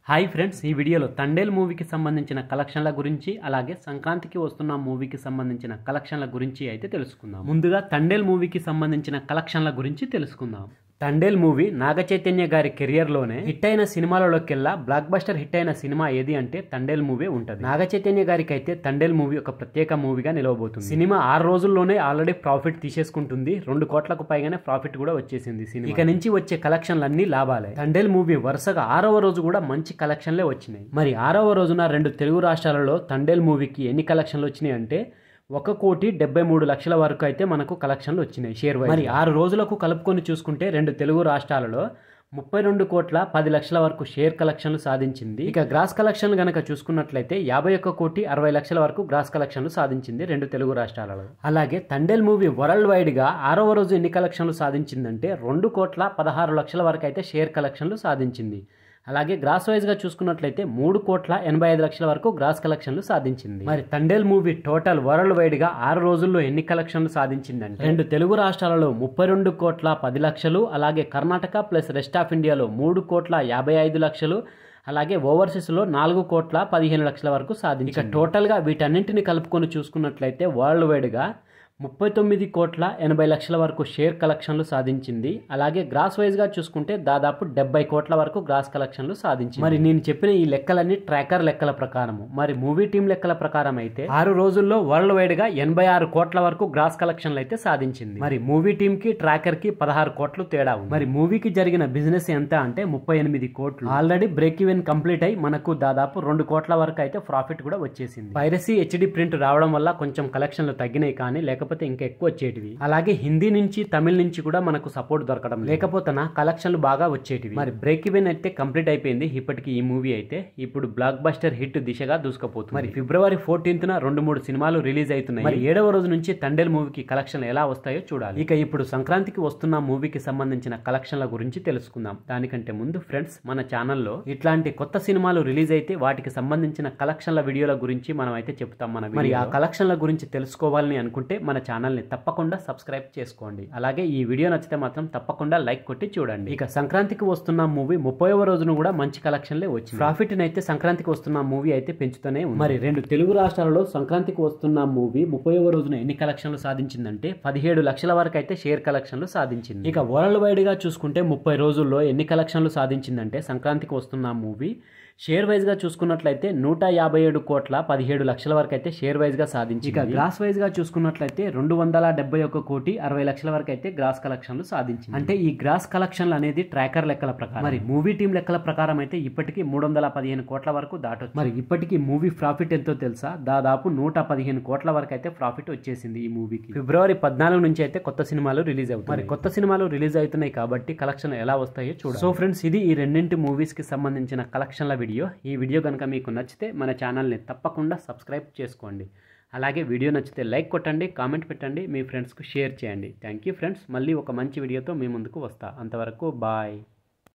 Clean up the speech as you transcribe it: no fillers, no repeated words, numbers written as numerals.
Hi friends, ఈ వీడియోలో తండేల్ మూవీకి సంబంధించిన కలెక్షన్ల గురించి అలాగే సంక్రాంతికి వస్తున్న మూవీకి సంబంధించిన కలెక్షన్ల గురించి అయితే తెలుసుకుందాం. ముందుగా తండేల్ మూవీకి సంబంధించిన కలెక్షన్ల గురించి తెలుసుకుందాం. తండేల్ మూవీ నాగ చైతన్య గారి కెరియర్లోనే హిట్ అయిన సినిమాలలోకెల్లా బ్లాక్ బస్టర్ హిట్ అయిన సినిమా ఏది అంటే తండేల్ మూవీ ఉంటుంది. నాగ చైతన్య గారికి అయితే తండేల్ మూవీ ఒక ప్రత్యేక మూవీగా నిలవబోతుంది. సినిమా 6 రోజుల్లోనే ఆల్రెడీ ప్రాఫిట్ తీసేసుకుంటుంది. 2 కోట్లకు పైగానే ప్రాఫిట్ కూడా వచ్చేసింది సినిమా. ఇక నుంచి వచ్చే కలెక్షన్లన్నీ లాభాలే. తండేల్ మూవీ వరుసగా 6వ రోజు కూడా మంచి కలెక్షన్లే వచ్చినాయి. మరి 6వ రోజున 2 తెలుగు రాష్ట్రాలలో తండేల్ మూవీకి ఎన్ని కలెక్షన్లు వచ్చినాయి అంటే 1,73,00,000 వరకు అయితే మనకు కలెక్షన్లు వచ్చినాయి షేర్ వైజ్. మరి 6 రోజులకు కలుపుకొని చూసుకుంటే 2 తెలుగు రాష్ట్రాలలో 32,10,00,000 వరకు షేర్ కలెక్షన్లు సాధించింది. ఇక గ్రాస్ కలెక్షన్లు గనక చూసుకున్నట్లయితే 51,60,00,000 వరకు గ్రాస్ కలెక్షన్లు సాధించింది 2 తెలుగు రాష్ట్రాలలో. అలాగే తండేల్ మూవీ వరల్డ్ వైడ్ గా 6వ రోజు ఎన్ని కలెక్షన్లు సాధించిందంటే 2,16,00,000 వరకు అయితే షేర్ కలెక్షన్లు సాధించింది. అలాగే గ్రాస్ వైజ్ గా చూసుకున్నట్లయితే 3,85,00,000 వరకు గ్రాస్ కలెక్షన్లు సాధించింది. మరి Thandel movie total world wide గా 6 రోజుల్లో ఎన్ని కలెక్షన్లు సాధించిందంటే 2 తెలుగు రాష్ట్రాలలో 32,10,00,000, అలాగే కర్ణాటక ప్లస్ రెస్ట్ ఆఫ్ ఇండియాలో 3,55,00,000, అలాగే ఓవర్సీస్ లో 4,15,00,000 వరకు సాధించింది. ఇక టోటల్ గా వీటన్నింటిని కలుపుకొని చూసుకున్నట్లయితే వరల్డ్ వైడ్ గా 39,80,00,000 వరకు షేర్ కలెక్షన్లు సాధించింది. అలాగే గ్రాస్ వైజ్ గా చూసుకుంటే దాదాపు 70 కోట్ల వరకు గ్రాస్ కలెక్షన్లు సాధించింది. మరి నేను చెప్పిన ఈ లెక్కలన్నీ ట్రాకర్ లెక్కల ప్రకారము. మరి మూవీ టీం లెక్కల ప్రకారం అయితే 6 రోజుల్లో వరల్డ్ వైడ్ గా 86 కోట్ల వరకు గ్రాస్ కలెక్షన్లు అయితే సాధించింది. మరి మూవీ టీం కి ట్రాకర్ కి 16 కోట్లు తేడా ఉంది. మరి మూవీకి జరిగిన బిజినెస్ ఎంత అంటే 38 కోట్లు. ఆల్రెడీ బ్రేక్ ఈవెన్ కంప్లీట్ అయి మనకు దాదాపు 2 కోట్ల వరకు అయితే ప్రాఫిట్ కూడా వచ్చేసింది. పైరసీ హెచ్డి ప్రింట్ రావడం వల్ల కొంచెం కలెక్షన్లు తగ్గినాయి, కానీ లేకపోతే ఇంకా ఎక్కువ వచ్చేటివి. అలాగే హిందీ నుంచి తమిళ నుంచి కూడా మనకు సపోర్ట్ దొరకడం, లేకపోతే కలెక్షన్లు బాగా వచ్చేటివి. మరి బ్రేక్ ఈవెన్ అయితే కంప్లీట్ అయిపోయింది ఇప్పటికి ఈ మూవీ అయితే. ఇప్పుడు బ్లాక్ బస్టర్ హిట్ దిశగా దూసుకుపోతుంది. మరి ఫిబ్రవరి 14న 2-3 సినిమాలు రిలీజ్ అవుతున్నాయి. మరి 7వ రోజు నుంచి తండేల్ మూవీకి కలెక్షన్లు ఎలా వస్తాయో చూడాలి. ఇక ఇప్పుడు సంక్రాంతికి వస్తున్న మూవీకి సంబంధించిన కలెక్షన్ల గురించి తెలుసుకుందాం. దానికంటే ముందు ఫ్రెండ్స్, మన ఛానల్లో ఇట్లాంటి కొత్త సినిమాలు రిలీజ్ అయితే వాటికి సంబంధించిన కలెక్షన్ల వీడియోల గురించి మనం అయితే చెప్తాం. మరి ఆ కలెక్షన్ల గురించి తెలుసుకోవాలని అనుకుంటే మన ఛానల్ని తప్పకుండా సబ్స్క్రైబ్ చేసుకోండి. అలాగే ఈ వీడియో నచ్చితే మాత్రం తప్పకుండా లైక్ కొట్టి చూడండి. ఇక సంక్రాంతికి వస్తున్న మూవీ 30వ రోజున కూడా మంచి కలెక్షన్లే వచ్చింది. ప్రాఫిట్ అయితే సంక్రాంతికి వస్తున్న మూవీ అయితే పెంచుతూనే ఉంది. మరి 2 తెలుగు రాష్ట్రాలలో సంక్రాంతికి వస్తున్న మూవీ 30వ రోజున ఎన్ని కలెక్షన్లు సాధించిందంటే 17 లక్షల వరకు అయితే షేర్ కలెక్షన్లు సాధించింది. ఇక వరల్డ్ వైడ్ గా చూసుకుంటే 30 రోజుల్లో ఎన్ని కలెక్షన్లు సాధించిందంటే సంక్రాంతికి వస్తున్న మూవీ షేర్ వైజ్ గా చూసుకున్నట్లయితే 157,17,00,000 వరకు అయితే షేర్ వైజ్ గా సాధించింది. ఇక గ్రాస్ వైజ్ గా చూసుకున్నట్లయితే 271,60,00,000 వరకు అయితే గ్రాస్ కలెక్షన్లు సాధించింది. అంటే ఈ గ్రాస్ కలెక్షన్లు అనేది ట్రాకర్ లెక్కల ప్రకారం. మరి మూవీ టీం లెక్కల ప్రకారం అయితే ఇప్పటికీ 315 కోట్ల వరకు దాటొచ్చు. మరి ఇప్పటికీ మూవీ ప్రాఫిట్ ఎంతో తెలుసా? దాదాపు 115 కోట్ల వరకు అయితే ప్రాఫిట్ వచ్చేసింది ఈ మూవీకి. ఫిబ్రవరి 14 నుంచి అయితే కొత్త సినిమాలు రిలీజ్ అవుతాయి. మరి కొత్త సినిమాలు రిలీజ్ అవుతున్నాయి కాబట్టి కలెక్షన్ ఎలా వస్తాయో చూడండి. సో ఫ్రెండ్స్, ఇది ఈ రెండింటి మూవీస్ కి సంబంధించిన కలెక్షన్ల వీడియో. ఈ వీడియో కనుక మీకు నచ్చితే మన ఛానల్ని తప్పకుండా సబ్స్క్రైబ్ చేసుకోండి. అలాగే వీడియో నచ్చితే లైక్ కొట్టండి, కామెంట్ పెట్టండి, మీ ఫ్రెండ్స్కు షేర్ చేయండి. Thank you friends. మళ్ళీ ఒక మంచి వీడియోతో మీ ముందుకు వస్తా. అంతవరకు బాయ్.